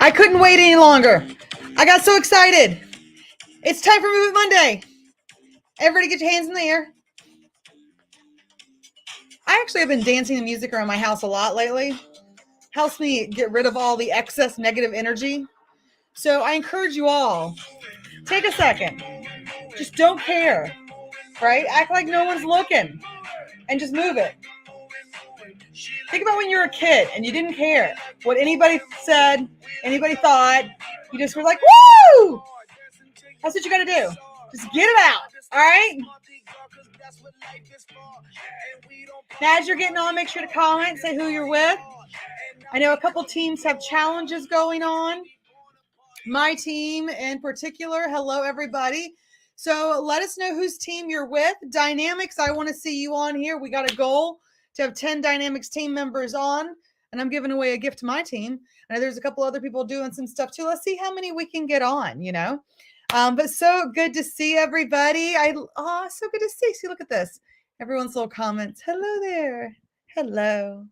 I couldn't wait any longer. I got so excited. It's time for Move It Monday. Everybody get your hands in the air. I actually have been dancing to music around my house a lot lately. Helps me get rid of all the excess negative energy. So I encourage you all, take a second. Just don't care, right? Act like no one's looking and just move it. Think about when you were a kid and you didn't care what anybody said, anybody thought. You just were like, woo! That's what you got to do. Just get it out, all right? Now, as you're getting on, make sure to comment, say who you're with. I know a couple teams have challenges going on. My team in particular, hello, everybody. So let us know whose team you're with. Dynamics, I want to see you on here. We got a goal to have 10 Dynamics team members on, and I'm giving away a gift to my team. I know there's a couple other people doing some stuff too. Let's see how many we can get on, you know. But so good to see everybody. So good to see. See, look at this. Everyone's little comments. Hello there. Hello.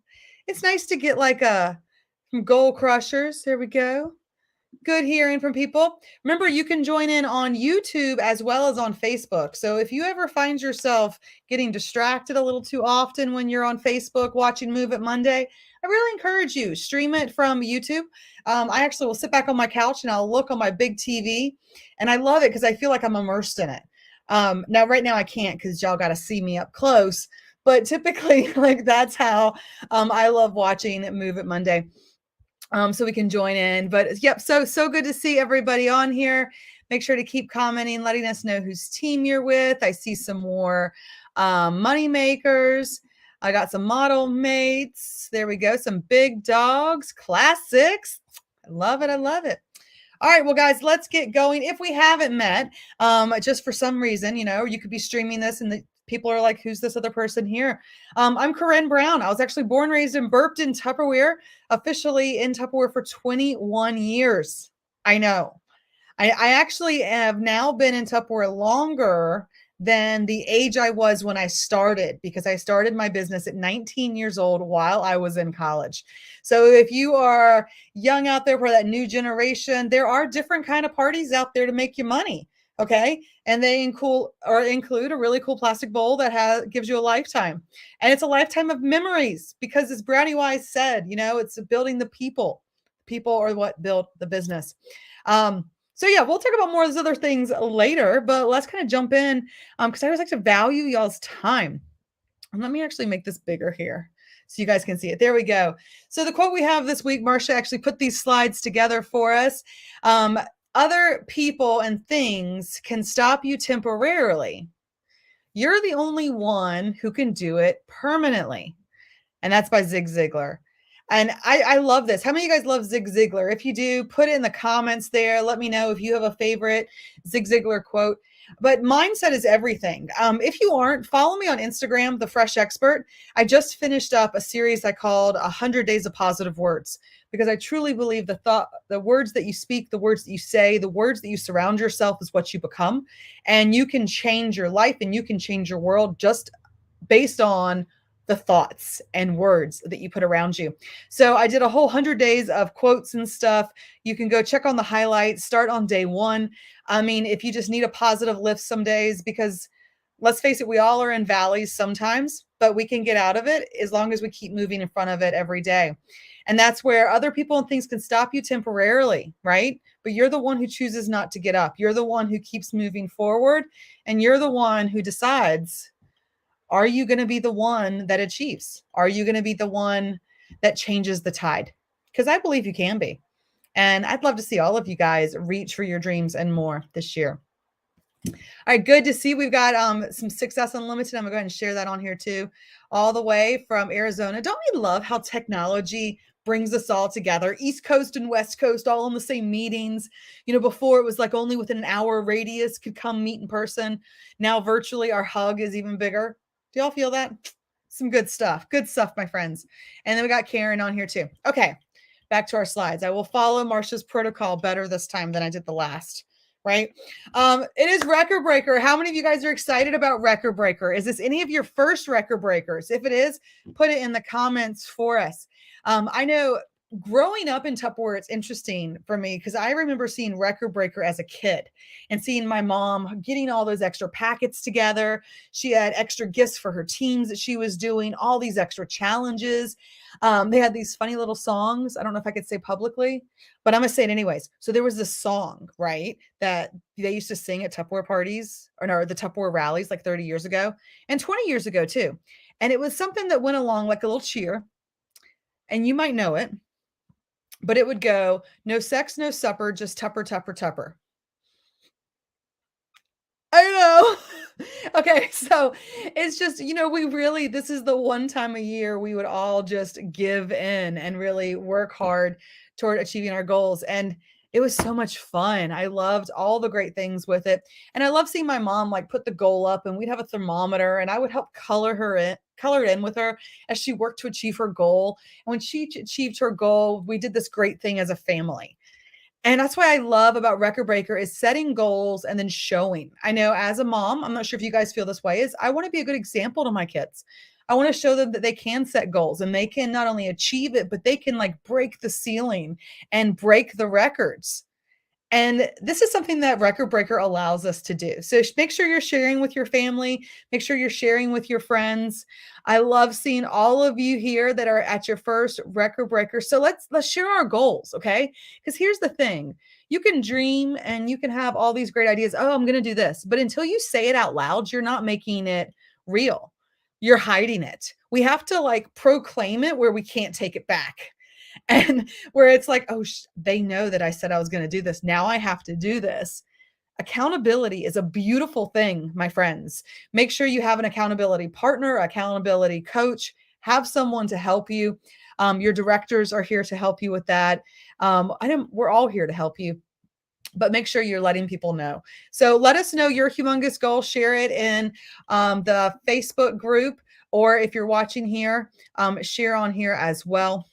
It's nice to get like some goal crushers. There we go. Good hearing from people. Remember, you can join in on YouTube as well as on Facebook. So if you ever find yourself getting distracted a little too often when you're on Facebook watching Move It Monday, I really encourage you, stream it from YouTube. I actually will sit back on my couch and I'll look on my big TV, and I love it because I feel like I'm immersed in it. Now, right now I can't because y'all got to see me up close, but typically like that's how I love watching Move It Monday. So we can join in. But yep, so good to see everybody on here. Make sure to keep commenting, letting us know whose team you're with. I see some more money makers. I got some model mates. There we go. Some big dogs, classics. I love it. I love it. All right, well, guys, let's get going. If we haven't met, just for some reason, you know, you could be streaming this and the people are like, who's this other person here? I'm Corinne Brown. I was actually born, raised, and burped in Tupperware, officially in Tupperware for 21 years. I know. I actually have now been in Tupperware longer than the age I was when I started, because I started my business at 19 years old while I was in college. So if you are young out there for that new generation, there are different kind of parties out there to make you money. Okay. And they include a really cool plastic bowl that gives you a lifetime. And it's a lifetime of memories, because as Brownie Wise said, you know, it's building the people. People are what build the business. So yeah, we'll talk about more of those other things later, but let's kind of jump in because I always like to value y'all's time. And let me actually make this bigger here so you guys can see it. There we go. So the quote we have this week, Marcia actually put these slides together for us. Other people and things can stop you temporarily. You're the only one who can do it permanently. And that's by Zig Ziglar. And I love this. How many of you guys love Zig Ziglar? If you do, put it in the comments there. Let me know if you have a favorite Zig Ziglar quote. But mindset is everything. If you aren't, follow me on Instagram, The Fresh Expert. I just finished up a series I called 100 Days of Positive Words, because I truly believe the words that you speak, the words that you say, the words that you surround yourself is what you become. And you can change your life and you can change your world just based on the thoughts and words that you put around you. So I did a whole 100 days of quotes and stuff. You can go check on the highlights, start on day one. I mean, if you just need a positive lift some days, because let's face it, we all are in valleys sometimes, but we can get out of it as long as we keep moving in front of it every day. And that's where other people and things can stop you temporarily, right? But you're the one who chooses not to get up. You're the one who keeps moving forward, and you're the one who decides, are you going to be the one that achieves? Are you going to be the one that changes the tide? Because I believe you can be. And I'd love to see all of you guys reach for your dreams and more this year. All right, good to see. We've got some Success Unlimited. I'm going to go ahead and share that on here too, all the way from Arizona. Don't we love how technology brings us all together? East Coast and West Coast, all in the same meetings. You know, before it was like only within an hour radius could come meet in person. Now virtually our hug is even bigger. Do y'all feel that? Some good stuff. Good stuff, my friends. And then we got Karen on here too. Okay, back to our slides. I will follow Marcia's protocol better this time than I did the last, right? It is Record Breaker. How many of you guys are excited about Record Breaker? Is this any of your first Record Breakers? If it is, put it in the comments for us. I know growing up in Tupperware, it's interesting for me because I remember seeing Record Breaker as a kid and seeing my mom getting all those extra packets together. She had extra gifts for her teams that she was doing, all these extra challenges. They had these funny little songs. I don't know if I could say publicly, but I'm gonna say it anyways. So there was this song, right, that they used to sing at Tupperware parties or no, the Tupperware rallies like 30 years ago and 20 years ago too. And it was something that went along like a little cheer, and you might know it, but it would go, "No sex, no supper, just Tupper, Tupper, Tupper." I know. Okay, so it's just, we really this is the one time a year we would all just give in and really work hard toward achieving our goals, and it was so much fun. I loved all the great things with it, and I love seeing my mom, like, put the goal up, and we'd have a thermometer, and I would help color it in with her as she worked to achieve her goal, and when she achieved her goal, we did this great thing as a family. And that's why I love about Record Breaker is setting goals and then showing. I know as a mom, I'm not sure if you guys feel this way, is I want to be a good example to my kids. I want to show them that they can set goals and they can not only achieve it, but they can like break the ceiling and break the records. And this is something that Record Breaker allows us to do. So make sure you're sharing with your family, make sure you're sharing with your friends. I love seeing all of you here that are at your first Record Breaker. So let's share our goals, okay? Because here's the thing. You can dream and you can have all these great ideas. Oh, I'm going to do this. But until you say it out loud, you're not making it real. You're hiding it. We have to like proclaim it where we can't take it back. And where it's like, oh, they know that I said I was going to do this. Now I have to do this. Accountability is a beautiful thing, my friends. Make sure you have an accountability partner, accountability coach, have someone to help you. Your directors are here to help you with that. We're all here to help you, but make sure you're letting people know. So let us know your humongous goal. Share it in the Facebook group, or if you're watching here, share on here as well.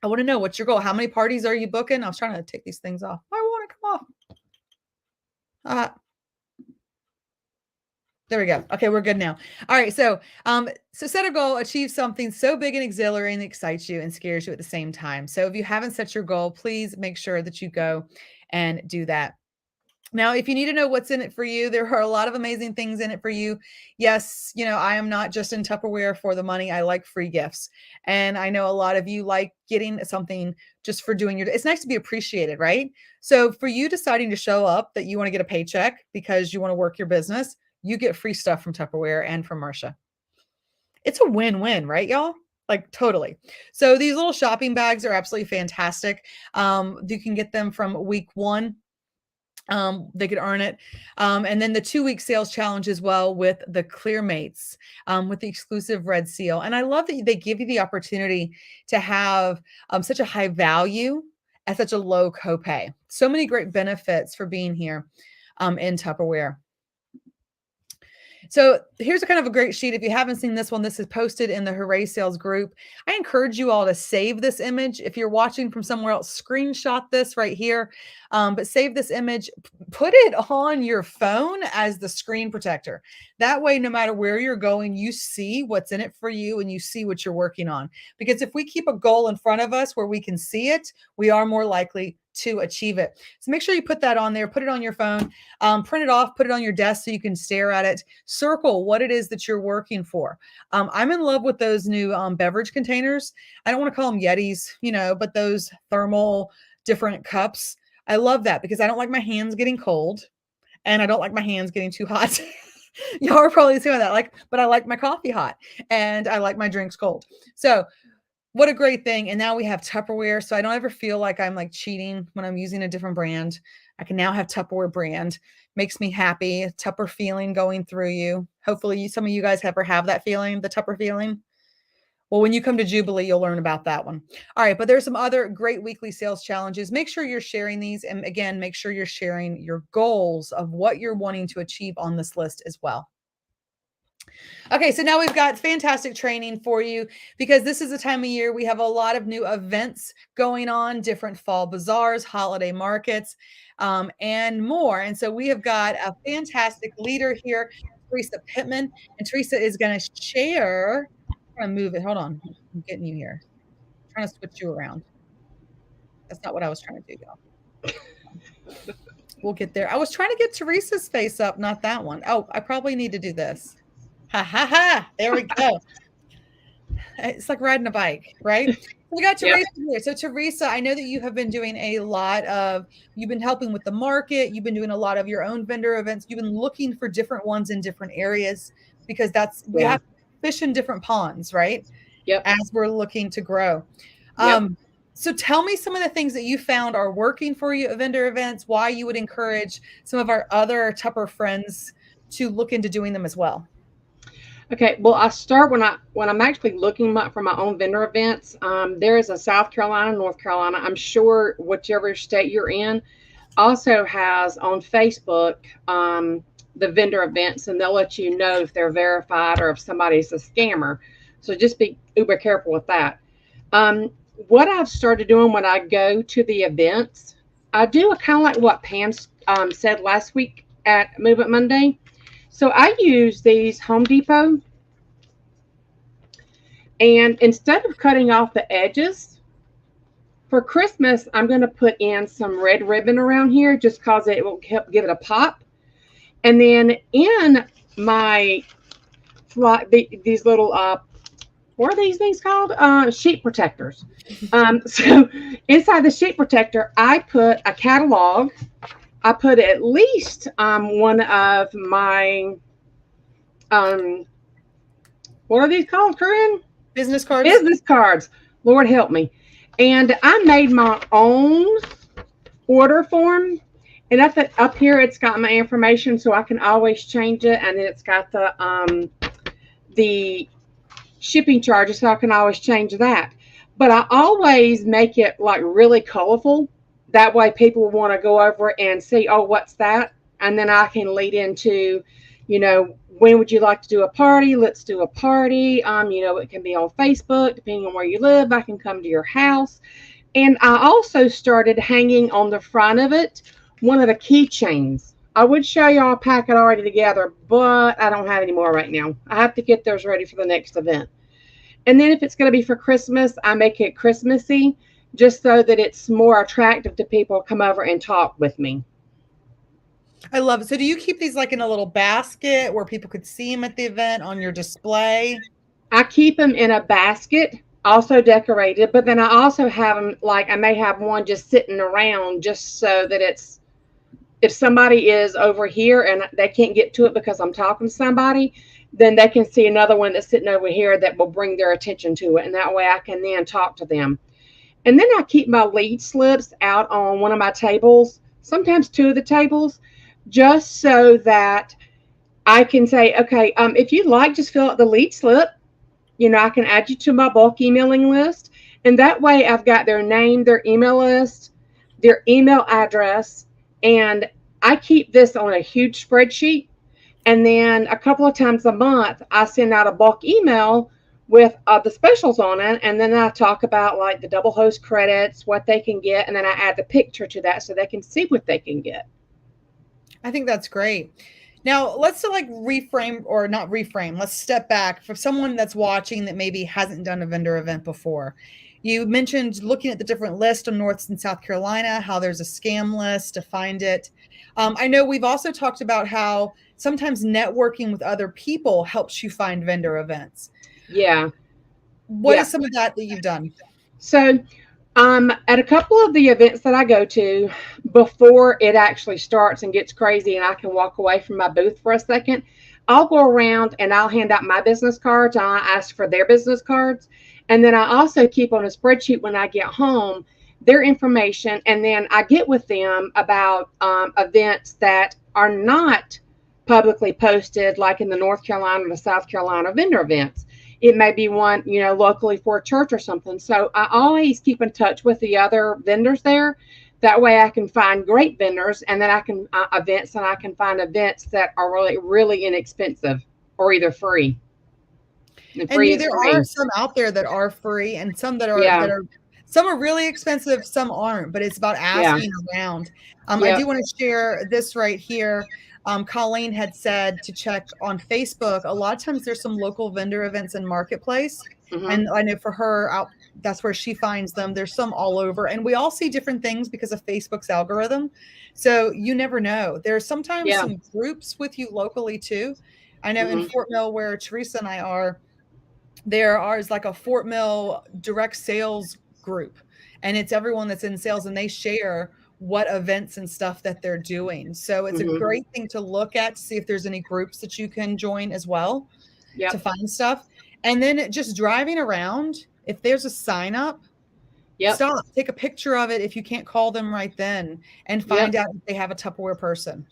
I want to know what's your goal. How many parties are you booking? I was trying to take these things off. I want to come off. There we go. Okay, we're good now. All right. So set a goal, achieve something so big and exhilarating that excites you and scares you at the same time. So if you haven't set your goal, please make sure that you go and do that. Now, if you need to know what's in it for you, there are a lot of amazing things in it for you. Yes, I am not just in Tupperware for the money. I like free gifts. And I know a lot of you like getting something just for doing it's nice to be appreciated, right? So for you deciding to show up that you want to get a paycheck because you want to work your business, you get free stuff from Tupperware and from Marsha. It's a win-win, right, y'all? Like totally. So these little shopping bags are absolutely fantastic. You can get them from week 1. They could earn it. And then the 2-week sales challenge as well with the Clearmates, with the exclusive red seal. And I love that they give you the opportunity to have such a high value at such a low copay. So many great benefits for being here in Tupperware. So here's a kind of a great sheet. If you haven't seen this one, this is posted in the Hooray Sales group. I encourage you all to save this image. If you're watching from somewhere else, screenshot this right here, but save this image, put it on your phone as the screen protector. That way, no matter where you're going, you see what's in it for you and you see what you're working on. Because if we keep a goal in front of us where we can see it, we are more likely to achieve it. So make sure you put that on there, put it on your phone, print it off, put it on your desk so you can stare at it. Circle what it is that you're working for. I'm in love with those new beverage containers. I don't want to call them Yetis, but those thermal different cups. I love that because I don't like my hands getting cold and I don't like my hands getting too hot. Y'all are probably saying that, but I like my coffee hot and I like my drinks cold. So what a great thing. And now we have Tupperware. So I don't ever feel like I'm like cheating when I'm using a different brand. I can now have Tupperware brand. Makes me happy. Tupper feeling going through you. Hopefully some of you guys ever have that feeling, the Tupper feeling. Well, when you come to Jubilee, you'll learn about that one. All right. But there's some other great weekly sales challenges. Make sure you're sharing these. And again, make sure you're sharing your goals of what you're wanting to achieve on this list as well. Okay, so now we've got fantastic training for you because this is the time of year we have a lot of new events going on, different fall bazaars, holiday markets, and more. And so we have got a fantastic leader here, Teresa Pittman, and Teresa is going to share. I'm going to move it. Hold on, I'm getting you here. I'm trying to switch you around. That's not what I was trying to do, y'all. We'll get there. I was trying to get Teresa's face up, not that one. Oh, I probably need to do this. Ha ha ha. There we go. It's like riding a bike, right? We got Teresa here. So Teresa, I know that you have been doing you've been helping with the market. You've been doing a lot of your own vendor events. You've been looking for different ones in different areas because we have to fish in different ponds, right? Yep. As we're looking to grow. So tell me some of the things that you found are working for you at vendor events, why you would encourage some of our other Tupper friends to look into doing them as well. Okay, well, I start when I'm actually looking for my own vendor events. There is a South Carolina, North Carolina. I'm sure whichever state you're in also has on Facebook the vendor events, and they'll let you know if they're verified or if somebody's a scammer. So just be uber careful with that. What I've started doing when I go to the events, I do kind of like what Pam said last week at Movement Monday. So I use these Home Depot, and instead of cutting off the edges, for Christmas, I'm going to put in some red ribbon around here just because it will help give it a pop. And then in my these little what are these things called? Sheet protectors. So inside the sheet protector, I put a catalog. I put at least one of my what are these called, Corinne? Business cards. Business cards. Lord help me. And I made my own order form. And up here, it's got my information, so I can always change it. And then it's got the shipping charges, so I can always change that. But I always make it like really colorful. That way people want to go over and see, oh, what's that? And then I can lead into, when would you like to do a party? Let's do a party. It can be on Facebook, depending on where you live. I can come to your house. And I also started hanging on the front of it one of the keychains. I would show y'all a packet already together, but I don't have any more right now. I have to get those ready for the next event. And then if it's going to be for Christmas, I make it Christmassy just so that it's more attractive to people to come over and talk with me. I love it. So do you keep these like in a little basket where people could see them at the event on your display? I keep them in a basket, also decorated, but then I also have them, like I may have one just sitting around just so that if somebody is over here and they can't get to it because I'm talking to somebody, then they can see another one that's sitting over here that will bring their attention to it. And that way I can then talk to them. And then I keep my lead slips out on one of my tables, sometimes two of the tables, just so that I can say, okay, if you'd like, just fill out the lead slip. I can add you to my bulk emailing list. And that way I've got their name, their email list, their email address. And I keep this on a huge spreadsheet. And then a couple of times a month, I send out a bulk email with the specials on it. And then I talk about like the double host credits, what they can get. And then I add the picture to that so they can see what they can get. I think that's great. Now let's reframe, or not reframe. Let's step back for someone that's watching that maybe hasn't done a vendor event before. You mentioned looking at the different lists on North and South Carolina, how there's a scam list to find it. I know we've also talked about how sometimes networking with other people helps you find vendor events. Yeah. What is some of that you've done? So at a couple of the events that I go to, before it actually starts and gets crazy and I can walk away from my booth for a second, I'll go around and I'll hand out my business cards. I'll ask for their business cards. And then I also keep on a spreadsheet when I get home their information. And then I get with them about events that are not publicly posted, like in the North Carolina or the South Carolina vendor events. It may be one, locally for a church or something. So I always keep in touch with the other vendors there. That way I can find great vendors, and then I can events, and I can find events that are really, really inexpensive or either free. And there are some out there that are free and some that are Some are really expensive, some aren't, but it's about Yeah. asking around. I Yep. do want to share this right here. Colleen had said to check on Facebook. A lot of times there's some local vendor events in Marketplace. Hmm. And I know for her, that's where she finds them. There's some all over. And we all see different things because of Facebook's algorithm. So you never know. There's sometimes Yeah. some groups with you locally too. I know in Hmm. Fort Mill, where Teresa and I are, is like a Fort Mill direct sales group, and it's everyone that's in sales, and they share what events and stuff that they're doing. So it's a Hmm. great thing to look at to see if there's any groups that you can join as well to Yep. find stuff. And then just driving around, if there's a sign up, Yep. stop, take a picture of it if you can't call them right then, and Yep. find out if they have a Tupperware person.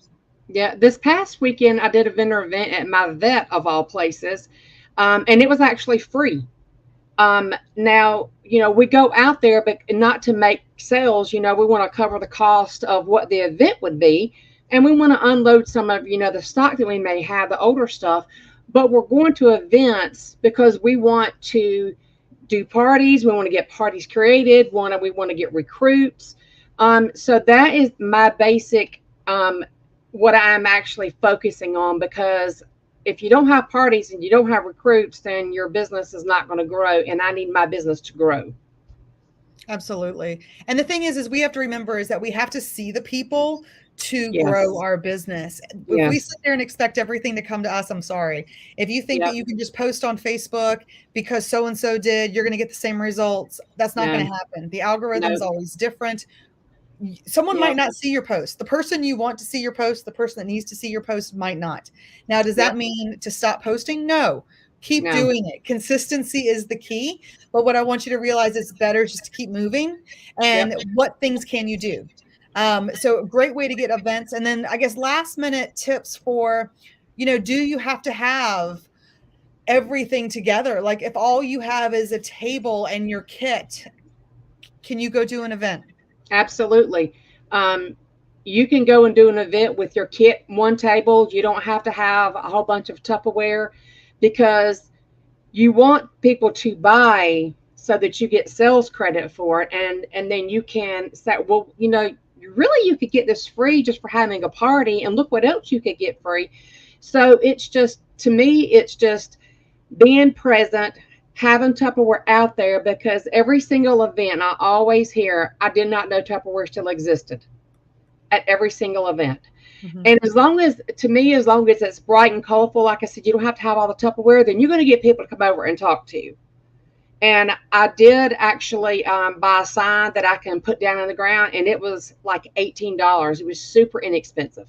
Yeah. This past weekend, I did a vendor event at my vet of all places, and it was actually free. Now, we go out there, but not to make sales. We want to cover the cost of what the event would be. And we want to unload some of, the stock that we may have, the older stuff. But we're going to events because we want to do parties. We want to get parties created. We want to get recruits. So that is my basic, what I'm actually focusing on, because if you don't have parties and you don't have recruits, then your business is not going to grow. And I need my business to grow. Absolutely. And the thing is we have to remember is that we have to see the people to grow Yes. our business. If we Yes. sit there and expect everything to come to us, I'm sorry. If you think that Yep. you can just post on Facebook because so and so did, you're going to get the same results. That's not No. going to happen. The algorithm's No. always different. Someone might Yep. not see your post. The person you want to see your post, the person that needs to see your post might not. Now, does that Yep. mean to stop posting? No. Keep No. doing it. Consistency is the key. But what I want you to realize is better just to keep moving. And Yep. what things can you do? So a great way to get events. And then I guess last minute tips for, do you have to have everything together? Like if all you have is a table and your kit, can you go do an event? Absolutely. Um, you can go and do an event with your kit, one table. You don't have to have a whole bunch of Tupperware, because you want people to buy so that you get sales credit for it. And then you can say, well, really you could get this free just for having a party, and look what else you could get free. So it's just, to me, it's just being present, having Tupperware out there, because every single event I always hear, I did not know Tupperware still existed at every single event. Mhm. And to me, as long as it's bright and colorful, like I said, you don't have to have all the Tupperware, then you're going to get people to come over and talk to you. And I did actually buy a sign that I can put down on the ground, and it was like $18. It was super inexpensive.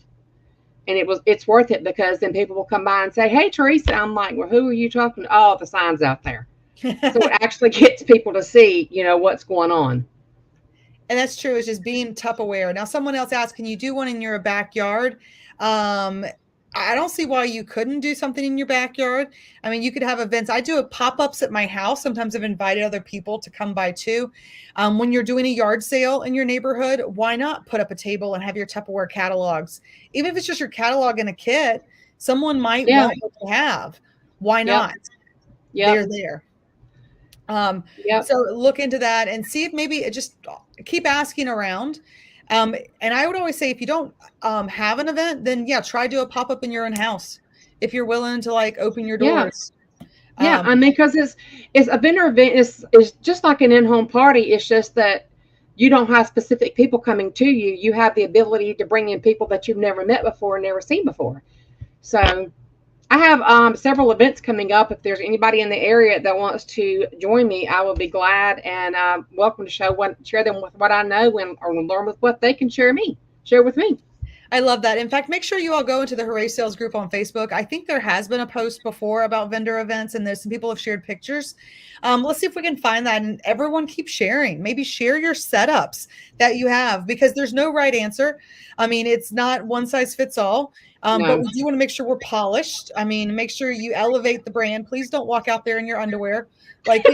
And it's worth it, because then people will come by and say, "Hey, Teresa." I'm like, "Well, who are you talking to?" "Oh, the sign's out there." So it actually gets people to see, what's going on. And that's true. It's just being Tupperware. Now, someone else asked, can you do one in your backyard? I don't see why you couldn't do something in your backyard. I mean, you could have events. I do pop-ups at my house. Sometimes I've invited other people to come by too. When you're doing a yard sale in your neighborhood, why not put up a table and have your Tupperware catalogs? Even if it's just your catalog and a kit, someone might Yeah. want what you have. Why Yep. not? Yep. They're there. Yep. So look into that and see if maybe just keep asking around. And I would always say, if you don't have an event, then yeah, try do a pop up in your own house if you're willing to like open your Yeah. doors. Yeah. Um, I mean, because it's a vendor event is just like an in-home party. It's just that you don't have specific people coming to you. You have the ability to bring in people that you've never met before, never seen before. So I have several events coming up. If there's anybody in the area that wants to join me, I will be glad and welcome to share them with what I know, or learn with what they can share with me. I love that. In fact, make sure you all go into the Hooray Sales group on Facebook. I think there has been a post before about vendor events, and there's some people have shared pictures. Let's see if we can find that, and everyone keep sharing. Maybe share your setups that you have, because there's no right answer. I mean, it's not one size fits all, but No. we do want to make sure we're polished. I mean, make sure you elevate the brand. Please don't walk out there in your underwear. Like,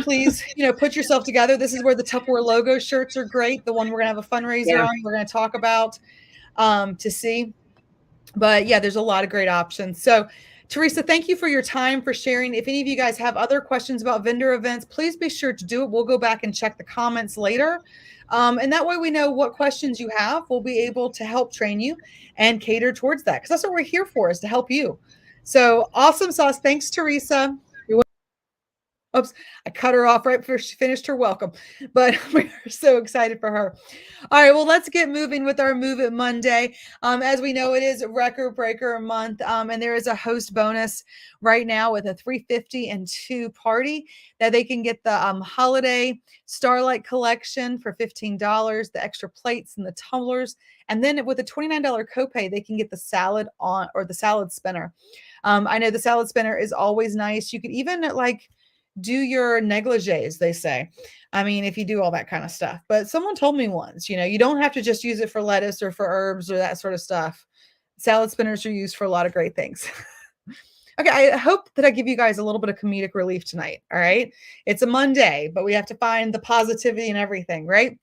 please, put yourself together. This is where the Tupperware logo shirts are great. The one we're going to have a fundraiser Yeah. on, we're going to talk about to see. But yeah, there's a lot of great options. So Teresa, thank you for your time, for sharing. If any of you guys have other questions about vendor events, please be sure to do it. We'll go back and check the comments later. And that way we know what questions you have. We'll be able to help train you and cater towards that, because that's what we're here for, is to help you. So awesome sauce. Thanks, Teresa. Oops, I cut her off right before she finished her welcome, but we're so excited for her. All right, well, let's get moving with our Move It Monday. As we know, it is Record Breaker month, and there is a host bonus right now with a 350 and 2 party that they can get the holiday Starlight collection for $15, the extra plates and the tumblers, and then with a $29 copay, they can get the salad on, or the salad spinner. I know the salad spinner is always nice. You could even do your negligees, they say. I mean, if you do all that kind of stuff. But someone told me once, you don't have to just use it for lettuce or for herbs or that sort of stuff. Salad spinners are used for a lot of great things. Okay, I hope that I give you guys a little bit of comedic relief tonight, all right? It's a Monday, but we have to find the positivity in everything, right?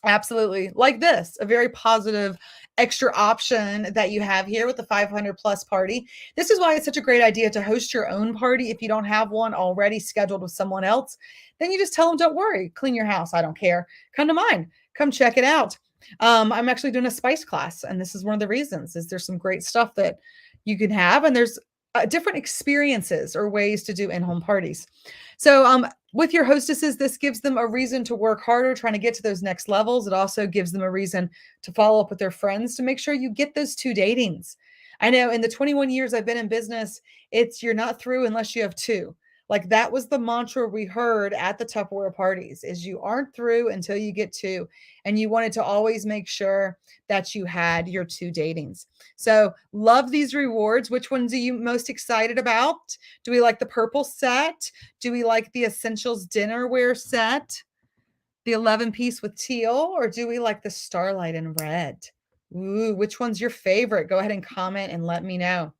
Absolutely. Like this, a very positive extra option that you have here with the 500 plus party. This is why it's such a great idea to host your own party. If you don't have one already scheduled with someone else, then you just tell them, don't worry, clean your house. I don't care. Come to mine. Come check it out. I'm actually doing a spice class, and this is one of the reasons, is there's some great stuff that you can have, and there's different experiences or ways to do in-home parties. So with your hostesses, this gives them a reason to work harder, trying to get to those next levels. It also gives them a reason to follow up with their friends to make sure you get those 2 datings. I know in the 21 years I've been in business, you're not through unless you have 2. Like that was the mantra we heard at the Tupperware parties, is you aren't through until you get 2. And you wanted to always make sure that you had your 2 datings. So love these rewards. Which ones are you most excited about? Do we like the purple set? Do we like the essentials dinnerware set? The 11-piece with teal? Or do we like the starlight in red? Ooh, which one's your favorite? Go ahead and comment and let me know.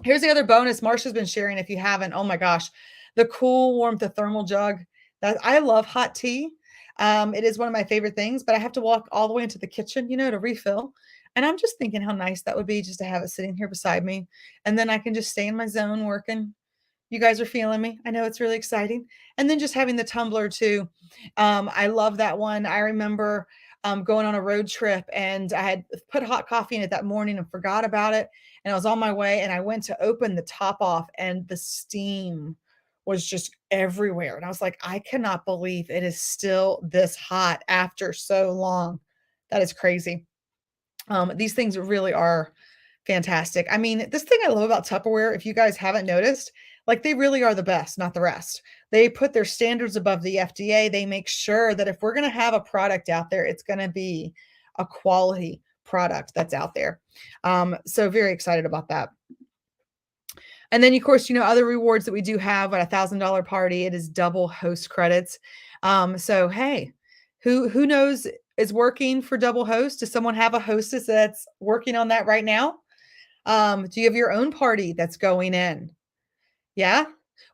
Here's the other bonus Marsha's been sharing. If you haven't, oh my gosh, the Cool Warmth, the thermal jug. That I love hot tea. It is one of my favorite things, but I have to walk all the way into the kitchen, to refill. And I'm just thinking how nice that would be just to have it sitting here beside me. And then I can just stay in my zone working. You guys are feeling me. I know it's really exciting. And then just having the tumbler too. I love that one. I remember going on a road trip, and I had put hot coffee in it that morning and forgot about it. And I was on my way, and I went to open the top off, and the steam was just everywhere. And I was like, I cannot believe it is still this hot after so long. That is crazy. These things really are fantastic. I mean, this thing I love about Tupperware, if you guys haven't noticed, like they really are the best, not the rest. They put their standards above the FDA. They make sure that if we're going to have a product out there, it's going to be a quality product that's out there. So very excited about that. And then, of course, other rewards that we do have at $1,000 party, it is double host credits. So, hey, who knows is working for double host? Does someone have a hostess that's working on that right now? Do you have your own party that's going in? Yeah.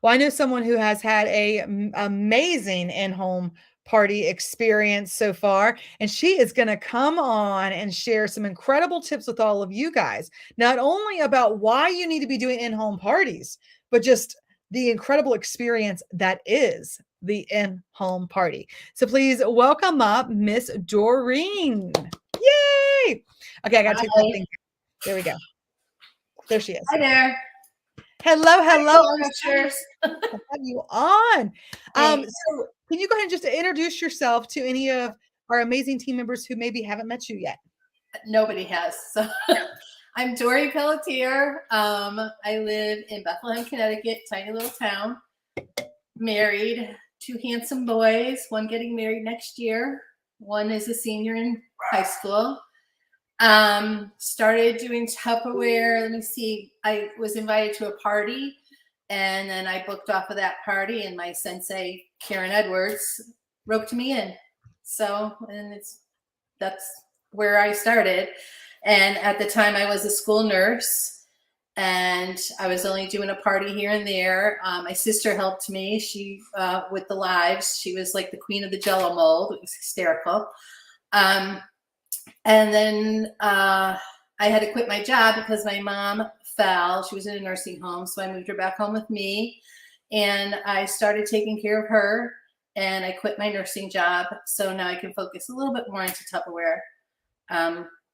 Well, I know someone who has had a amazing in-home party experience so far, and she is going to come on and share some incredible tips with all of you guys, not only about why you need to be doing in-home parties, but just the incredible experience that is the in-home party. So please welcome up Miss Doreen. Yay. Okay, I got to take that thing. There we go. There she is. Hi there. Hello. Cheers. I'll have you on. So can you go ahead and just introduce yourself to any of our amazing team members who maybe haven't met you yet? Nobody has. So I'm Dory Pelletier. I live in Bethlehem, Connecticut, tiny little town. Married, 2 handsome boys, one getting married next year. One is a senior in high school. Started doing Tupperware. Let me see. I was invited to a party, and then I booked off of that party, and my sensei, Karen Edwards, roped me in. So, and that's where I started. And at the time I was a school nurse, and I was only doing a party here and there. My sister helped me. She, with the lives, she was like the queen of the Jell-O mold. It was hysterical. And then I had to quit my job because my mom fell. She was in a nursing home, so I moved her back home with me, and I started taking care of her. And I quit my nursing job, so now I can focus a little bit more into Tupperware,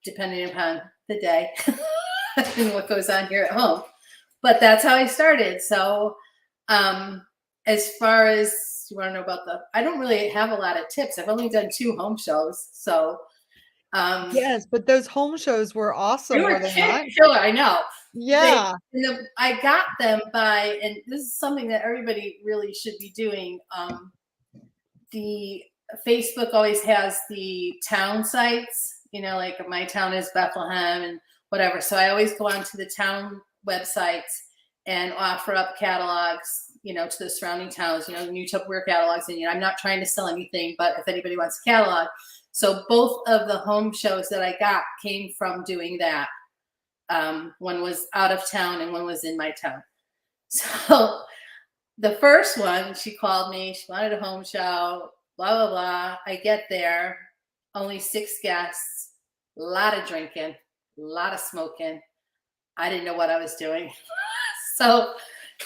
depending upon the day and what goes on here at home. But that's how I started. So, as far as you want to know about I don't really have a lot of tips. I've only done 2 home shows, so. Yes, but those home shows were awesome. They were Were they not? killer, I know. Yeah. I got them by, and this is something that everybody really should be doing. The Facebook always has the town sites, like my town is Bethlehem and whatever. So I always go onto the town websites and offer up catalogs, to the surrounding towns, new Tupperware catalogs. And I'm not trying to sell anything, but if anybody wants a catalog. So both of the home shows that I got came from doing that. One was out of town and one was in my town. So the first one, she called me, she wanted a home show, blah, blah, blah. I get there, only 6 guests, a lot of drinking, a lot of smoking. I didn't know what I was doing. So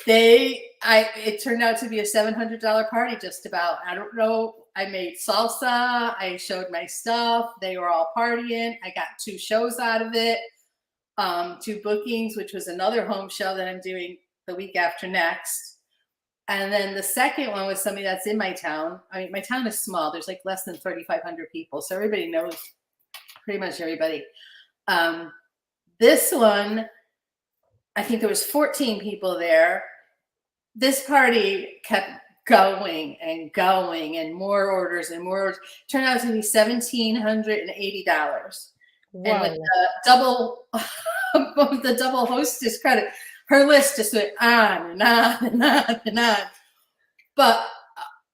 it turned out to be a $700 party just about. I don't know. I made salsa. I showed my stuff. They were all partying. I got 2 shows out of it, 2 bookings, which was another home show that I'm doing the week after next. And then the second one was somebody that's in my town. I mean, my town is small. There's like less than 3,500 people. So everybody knows pretty much everybody. This one, I think there was 14 people there. This party kept going and going, and more orders and more orders. Turned out to be $1,780. Wow. And with the double hostess credit, her list just went on and on and on and on. But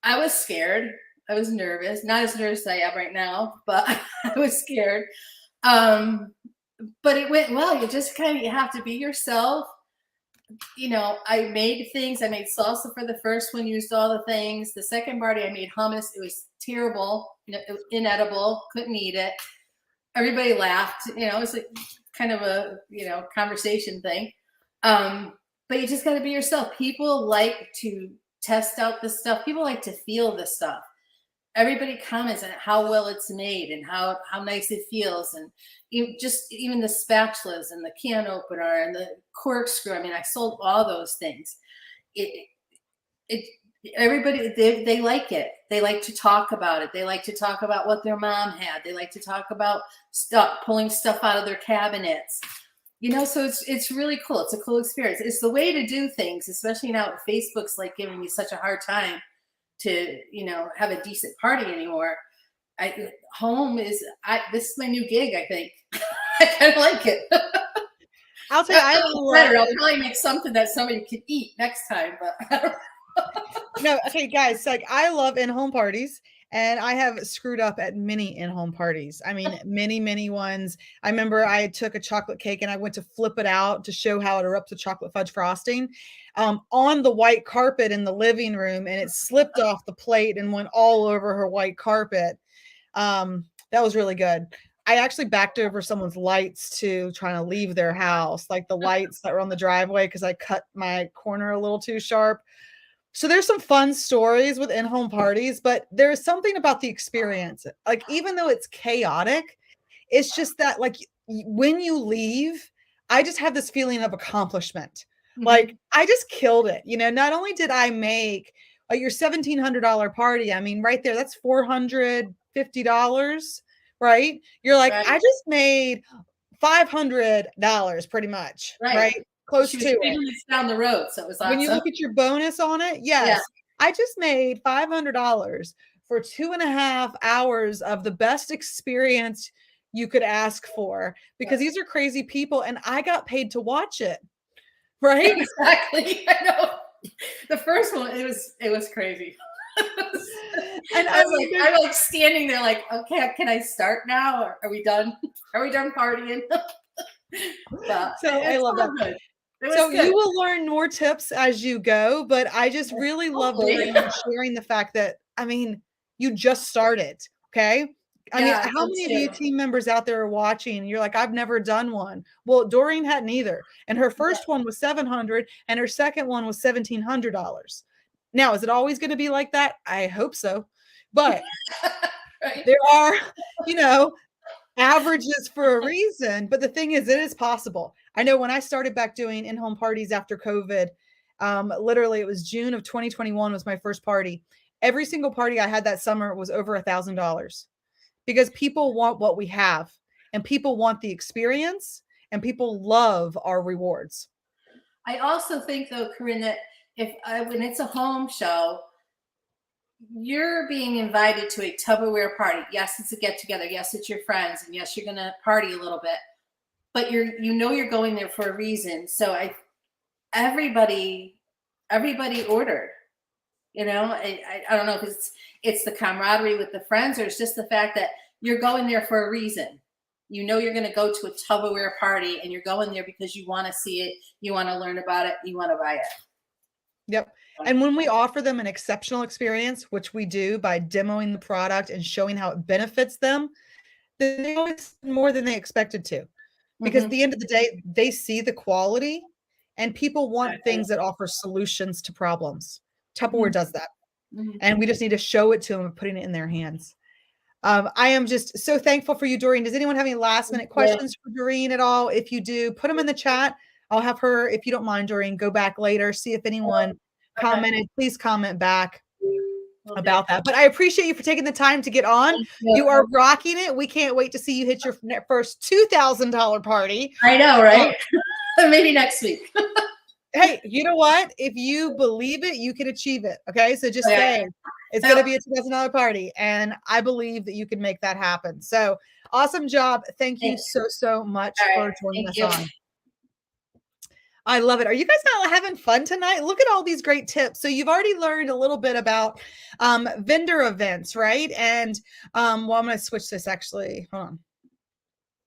I was scared. I was nervous. Not as nervous as I am right now, but I was scared. But it went well. You just you have to be yourself. I made things. I made salsa for the first one, used all the things. The second party, I made hummus. It was terrible. It was inedible. Couldn't eat it. Everybody laughed. It was like kind of a, conversation thing. But you just got to be yourself. People like to test out the stuff. People like to feel the stuff. Everybody comments on how well it's made and how nice it feels. And even the spatulas and the can opener and the corkscrew. I mean, I sold all those things. Everybody, they like it. They like to talk about it. They like to talk about what their mom had. They like to talk about pulling stuff out of their cabinets. So it's really cool. It's a cool experience. It's the way to do things, especially now Facebook's like giving me such a hard time to, have a decent party anymore. This is my new gig, I think. I kind of like it. I'll tell you, I'll probably make something that somebody can eat next time, but I don't know. No, okay, guys, I love in-home parties. And I have screwed up at many in-home parties. I mean, many, many ones. I remember I took a chocolate cake and I went to flip it out to show how it erupts with chocolate fudge frosting on the white carpet in the living room. And it slipped off the plate and went all over her white carpet. That was really good. I actually backed over someone's lights too, trying to leave their house, like the lights that were on the driveway because I cut my corner a little too sharp. So there's some fun stories with in-home parties, but there's something about the experience. Like, even though it's chaotic, it's just that, like, when you leave, I just have this feeling of accomplishment. Mm-hmm. Like, I just killed it. Not only did I make your $1,700 party, I mean, right there, that's $450, right? You're like, right. I just made $500 pretty much, right? Close to it. Down the road, so it was awesome. When you look at your bonus on it, yes, yeah. I just made $500 for 2.5 hours of the best experience you could ask for, because these are crazy people, and I got paid to watch it, right? Exactly. I know. The first one, it was crazy. And I'm like standing there, like, okay, can I start now? Or are we done? Are we done partying? So I love that. Good. So good. You will learn more tips as you go, but I just really love sharing the fact that, I mean, you just started, okay? I mean, Yeah, how me many of you too. team members out there are watching and you're like, I've never done one? Well, Doreen hadn't either. And her first one was $700 and her second one was $1,700. Now, is it always going to be like that? I hope so. But Right. there are, you know, averages for a reason. But the thing is, it is possible. I know when I started back doing in-home parties after COVID, literally it was June of 2021 was my first party. Every single party I had that summer was over $1,000 because people want what we have and people want the experience and people love our rewards. I also think though, Corinne, that when it's a home show, you're being invited to a Tupperware party. Yes, it's a get together. Yes, it's your friends, and yes, you're gonna party a little bit. But you're going there for a reason. So everybody ordered. You know, I don't know if it's the camaraderie with the friends or it's just the fact that you're going there for a reason. You know you're going to go to a Tupperware party and you're going there because you want to see it, you want to learn about it, you want to buy it. Yep. And when we offer them an exceptional experience, which we do by demoing the product and showing how it benefits them, then they always spend more than they expected to. Because at the end of the day, they see the quality and people want things that offer solutions to problems. Tupperware does that. And we just need to show it to them and putting it in their hands. I am just so thankful for you, Doreen. Does anyone have any last minute questions for Doreen at all? If you do, put them in the chat. I'll have her, if you don't mind, Doreen, go back later, see if anyone commented. Please comment back about that. But I appreciate you for taking the time to get on. You are rocking it. We can't wait to see you hit your first $2,000 party. I know, right? Maybe next week. Hey, you know what? If you believe it, you can achieve it. Okay. So just say it's going to be a $2,000 party. And I believe that you can make that happen. So awesome job. Thank you so much for joining us on. I love it. Are you guys not having fun tonight? Look at all these great tips. So you've already learned a little bit about vendor events, right? And well, I'm going to switch this actually. Hold on.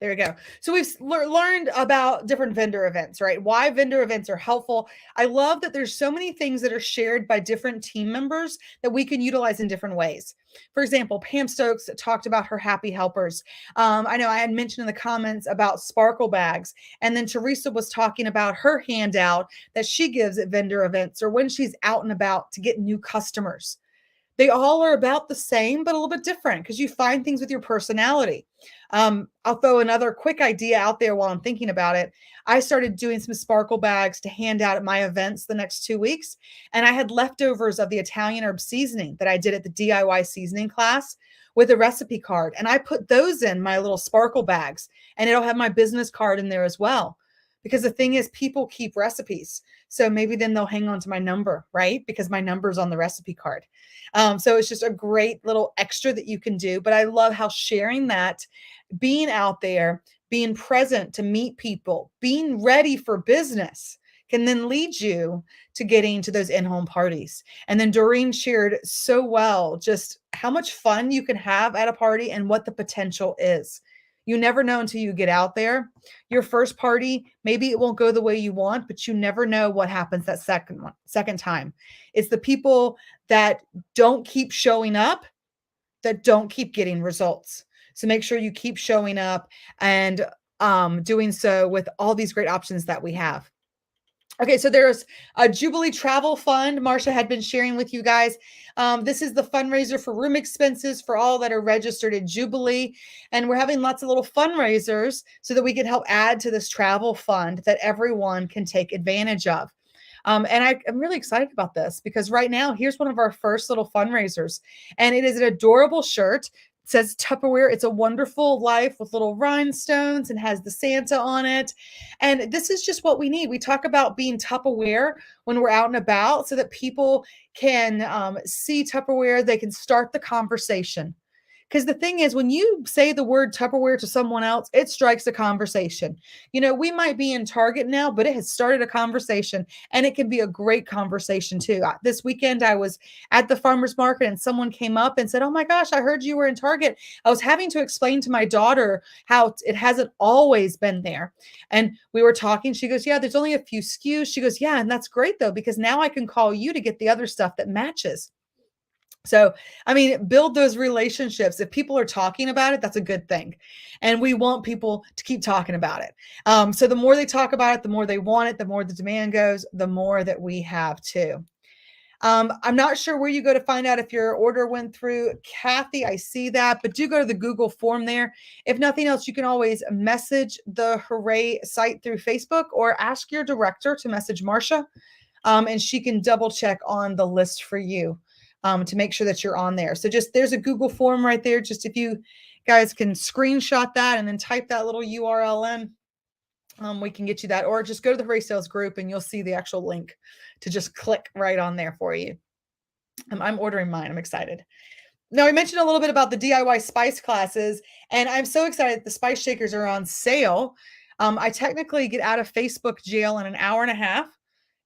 There we go. So we've learned about different vendor events, right? Why vendor events are helpful. I love that there's so many things that are shared by different team members that we can utilize in different ways. For example, Pam Stokes talked about her happy helpers. I know I had mentioned in the comments about sparkle bags. And then Teresa was talking about her handout that she gives at vendor events or when she's out and about to get new customers. They all are about the same, but a little bit different because you find things with your personality. I'll throw another quick idea out there while I'm thinking about it. I started doing some sparkle bags to hand out at my events the next 2 weeks. And I had leftovers of the Italian herb seasoning that I did at the DIY seasoning class with a recipe card. And I put those in my little sparkle bags and it'll have my business card in there as well. Because the thing is, people keep recipes. So maybe then they'll hang on to my number, right? Because my number's on the recipe card. So it's just a great little extra that you can do. But I love how sharing that, being out there, being present to meet people, being ready for business can then lead you to getting to those in-home parties. And then Doreen shared so well just how much fun you can have at a party and what the potential is. You never know until you get out there. Your first party, maybe it won't go the way you want, but you never know what happens that second time. It's the people that don't keep showing up that don't keep getting results. So make sure you keep showing up and doing so with all these great options that we have. Okay, so there's a Jubilee Travel Fund. Marsha had been sharing with you guys. This is the fundraiser for room expenses for all that are registered at Jubilee. And we're having lots of little fundraisers so that we can help add to this travel fund that everyone can take advantage of. And I'm really excited about this because right now, here's one of our first little fundraisers. And it is an adorable shirt. Says Tupperware. It's a wonderful life with little rhinestones and has the Santa on it. And this is just what we need. We talk about being Tupperware when we're out and about so that people can see Tupperware. They can start the conversation. Because the thing is, when you say the word Tupperware to someone else, it strikes a conversation. You know, we might be in Target now, but it has started a conversation and it can be a great conversation too. This weekend, I was at the farmer's market and someone came up and said, "Oh my gosh, I heard you were in Target." I was having to explain to my daughter how it hasn't always been there. And we were talking. She goes, "Yeah, there's only a few SKUs." She goes, "Yeah, and that's great though, because now I can call you to get the other stuff that matches." So, I mean, build those relationships. If people are talking about it, that's a good thing. And we want people to keep talking about it. So the more they talk about it, the more they want it, the more the demand goes, the more that we have too. I'm not sure where you go to find out if your order went through. Kathy, I see that, but do go to the Google form there. If nothing else, you can always message the Hooray site through Facebook or ask your director to message Marsha, and she can double check on the list for you to make sure that you're on there. So just there's a Google form right there. Just if you guys can screenshot that and then type that little URL in, we can get you that, or just go to the Hooray Sales group and you'll see the actual link to just click right on there for you. I'm ordering mine. I'm excited. Now, we mentioned a little bit about the DIY spice classes, and I'm so excited the spice shakers are on sale. I technically get out of Facebook jail in an hour and a half.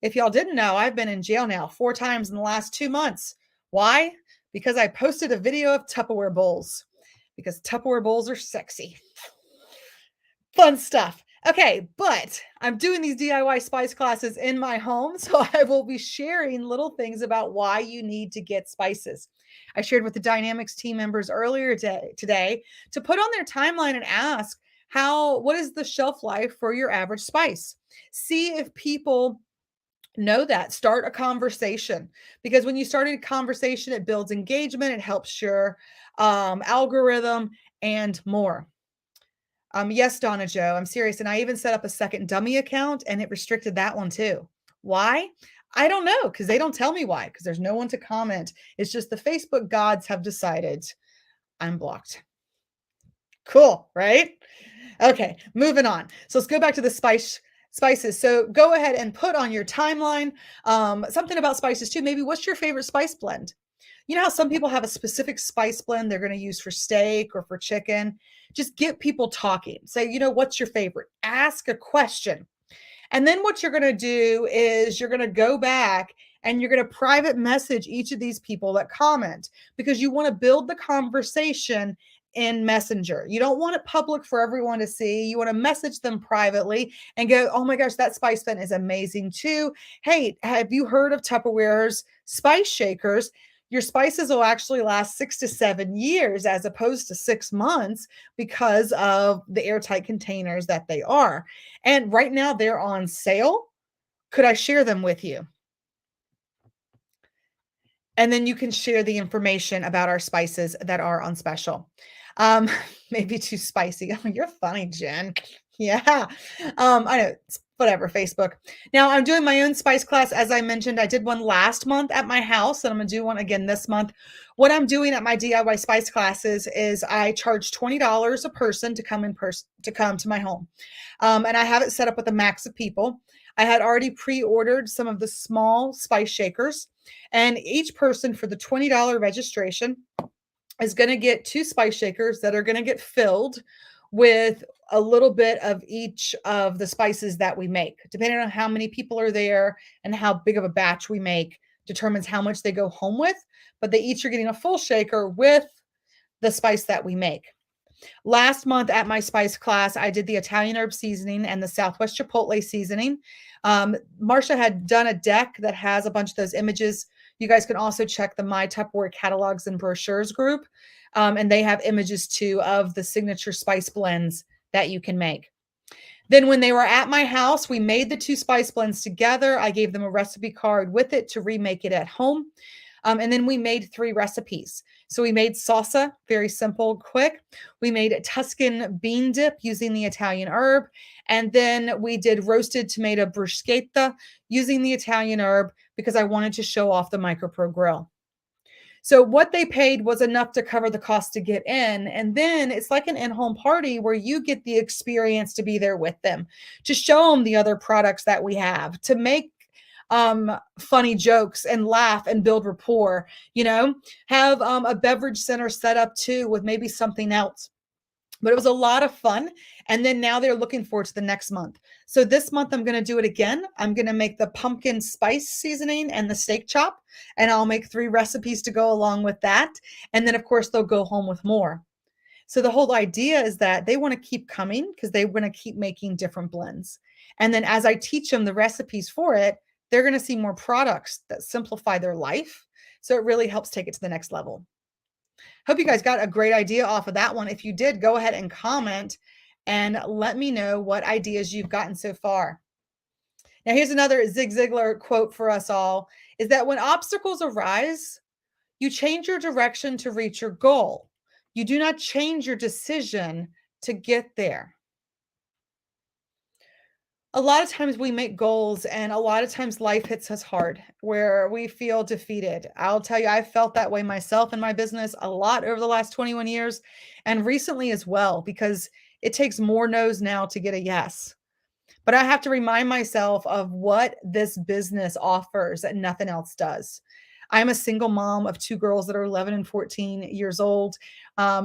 If y'all didn't know, I've been in jail now 4 times in the last 2 months. Why? Because I posted a video of Tupperware bowls, because Tupperware bowls are sexy. Fun stuff. Okay, but I'm doing these DIY spice classes in my home, so I will be sharing little things about why you need to get spices. I shared with the Dynamics team members earlier today to put on their timeline and ask what is the shelf life for your average spice? See if people know that. Start a conversation, because when you start a conversation, it builds engagement, it helps your algorithm and more. Yes, Donna Joe, I'm serious. And I even set up a second dummy account and it restricted that one too. Why? I don't know, because they don't tell me why, because there's no one to comment. It's just the Facebook gods have decided I'm blocked. Cool, right? Okay, moving on. So let's go back to the spices. So go ahead and put on your timeline something about spices too. Maybe what's your favorite spice blend? You know how some people have a specific spice blend they're going to use for steak or for chicken? Just get people talking. Say, what's your favorite? Ask a question. And then what you're going to do is you're going to go back and you're going to private message each of these people that comment, because you want to build the conversation in Messenger. You don't want it public for everyone to see. You want to message them privately and go, oh my gosh, that spice blend is amazing too. Hey, have you heard of Tupperware's spice shakers? Your spices will actually last 6 to 7 years as opposed to 6 months because of the airtight containers that they are. And right now they're on sale. Could I share them with you? And then you can share the information about our spices that are on special. Maybe too spicy. Oh, you're funny, Jen. Yeah. I know. It's whatever, Facebook. Now I'm doing my own spice class. As I mentioned, I did one last month at my house, and I'm going to do one again this month. What I'm doing at my DIY spice classes is I charge $20 a person to come to my home. And I have it set up with a max of people. I had already pre-ordered some of the small spice shakers, and each person for the $20 registration is going to get 2 spice shakers that are going to get filled with a little bit of each of the spices that we make. Depending on how many people are there and how big of a batch we make determines how much they go home with, but they each are getting a full shaker with the spice that we make. Last month at my spice class, I did the Italian herb seasoning and the Southwest Chipotle seasoning. Marsha had done a deck that has a bunch of those images. You guys can also check the My Tupperware catalogs and brochures group. And they have images too of the signature spice blends that you can make. Then when they were at my house, we made the 2 spice blends together. I gave them a recipe card with it to remake it at home. And then we made 3 recipes. So we made salsa, very simple, quick. We made a Tuscan bean dip using the Italian herb. And then we did roasted tomato bruschetta using the Italian herb because I wanted to show off the MicroPro grill. So what they paid was enough to cover the cost to get in. And then it's like an in-home party where you get the experience to be there with them, to show them the other products that we have, to make funny jokes and laugh and build rapport, have a beverage center set up too with maybe something else. But it was a lot of fun. And then now they're looking forward to the next month. So this month I'm going to do it again. I'm going to make the pumpkin spice seasoning and the steak chop, and I'll make 3 recipes to go along with that. And then of course they'll go home with more. So the whole idea is that they want to keep coming because they want to keep making different blends. And then as I teach them the recipes for it, they're going to see more products that simplify their life. So it really helps take it to the next level. Hope you guys got a great idea off of that one. If you did, go ahead and comment and let me know what ideas you've gotten so far. Now, here's another Zig Ziglar quote for us all, is that when obstacles arise, you change your direction to reach your goal. You do not change your decision to get there. A lot of times we make goals and a lot of times life hits us hard where we feel defeated. I'll tell you, I felt that way myself in my business a lot over the last 21 years and recently as well, because it takes more no's now to get a yes. But I have to remind myself of what this business offers that nothing else does. I'm a single mom of 2 girls that are 11 and 14 years old,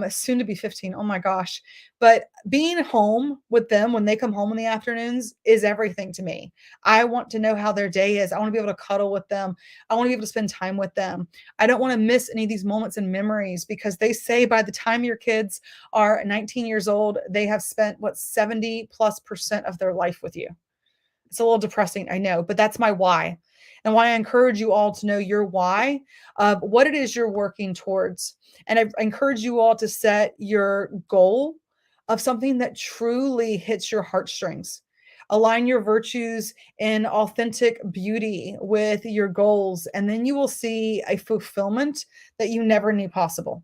soon to be 15. Oh my gosh. But being home with them when they come home in the afternoons is everything to me. I want to know how their day is. I want to be able to cuddle with them. I want to be able to spend time with them. I don't want to miss any of these moments and memories, because they say by the time your kids are 19 years old, they have spent 70+% of their life with you. It's a little depressing, I know, but that's my why. And why I encourage you all to know your why of what it is you're working towards. And I encourage you all to set your goal of something that truly hits your heartstrings. Align your virtues and authentic beauty with your goals, and then you will see a fulfillment that you never knew possible.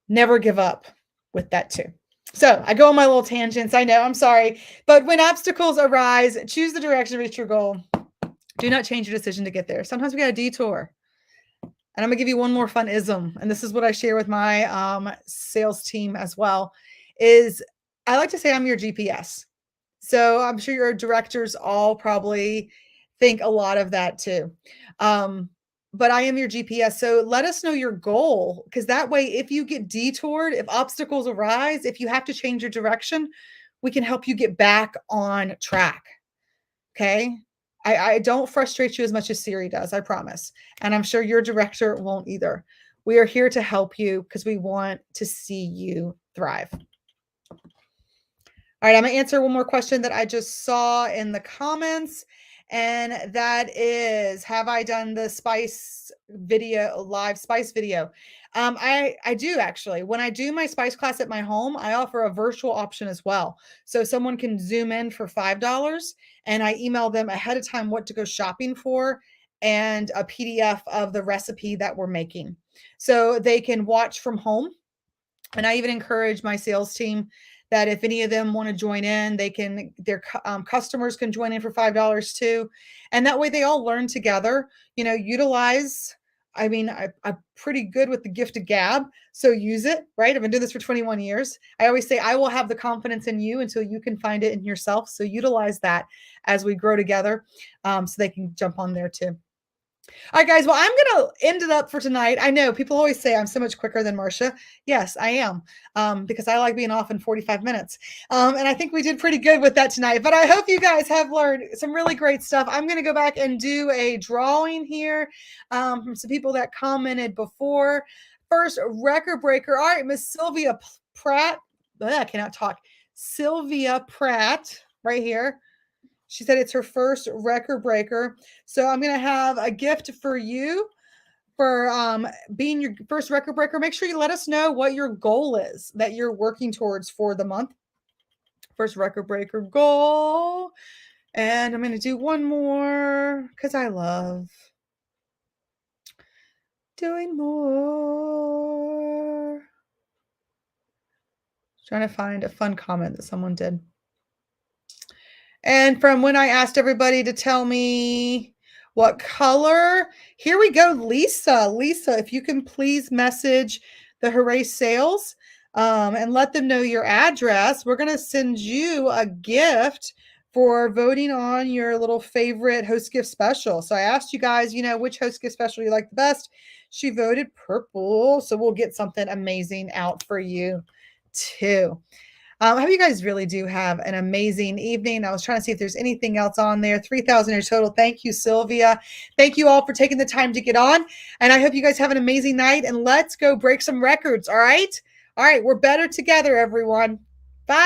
Never give up with that too. So I go on my little tangents. I know, I'm sorry. But when obstacles arise, choose the direction to reach your goal. Do not change your decision to get there. Sometimes we got a detour. And I'm going to give you one more fun ism. And this is what I share with my sales team as well, is I like to say I'm your GPS. So I'm sure your directors all probably think a lot of that too. But I am your GPS. So let us know your goal, because that way, if you get detoured, if obstacles arise, if you have to change your direction, we can help you get back on track. Okay. I don't frustrate you as much as Siri does, I promise. And I'm sure your director won't either. We are here to help you because we want to see you thrive. All right, I'm going to answer one more question that I just saw in the comments. And that is, have I done the spice video, live spice video? I do actually. When I do my spice class at my home, I offer a virtual option as well. So someone can Zoom in for $5 and I email them ahead of time what to go shopping for and a PDF of the recipe that we're making. So they can watch from home. And I even encourage my sales team that if any of them want to join in, they can, their customers can join in for $5 too. And that way they all learn together, utilize, I'm pretty good with the gift of gab. So use it, right? I've been doing this for 21 years. I always say, I will have the confidence in you until you can find it in yourself. So utilize that as we grow together, so they can jump on there too. All right, guys. Well, I'm going to end it up for tonight. I know people always say I'm so much quicker than Marcia. Yes, I am, because I like being off in 45 minutes. And I think we did pretty good with that tonight. But I hope you guys have learned some really great stuff. I'm going to go back and do a drawing here from some people that commented before. First, record breaker. All right, Miss Sylvia Pratt. I cannot talk. Sylvia Pratt right here. She said it's her first record breaker. So I'm going to have a gift for you for being your first record breaker. Make sure you let us know what your goal is that you're working towards for the month. First record breaker goal. And I'm going to do one more because I love doing more. Trying to find a fun comment that someone did. And from when I asked everybody to tell me what color, here we go, Lisa. Lisa, if you can please message the Hooray Sales and let them know your address. We're going to send you a gift for voting on your little favorite host gift special. So I asked you guys, which host gift special you like the best. She voted purple. So we'll get something amazing out for you too. I hope you guys really do have an amazing evening. I was trying to see if there's anything else on there. 3,000 in total. Thank you, Sylvia. Thank you all for taking the time to get on. And I hope you guys have an amazing night. And let's go break some records. All right. All right. We're better together, everyone. Bye.